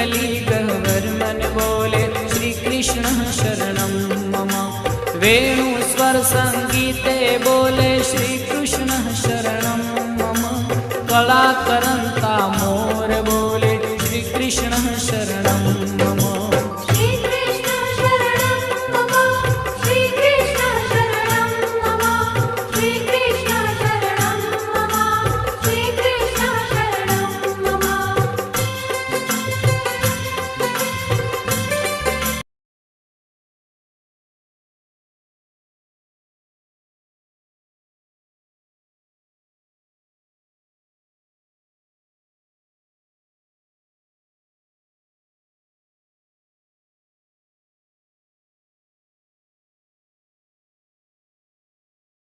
मुरली गह्वर मन बोले श्री कृष्ण शरणं मम। वेणु स्वर संगीते बोले श्री कृष्ण शरणं मम। कलाकर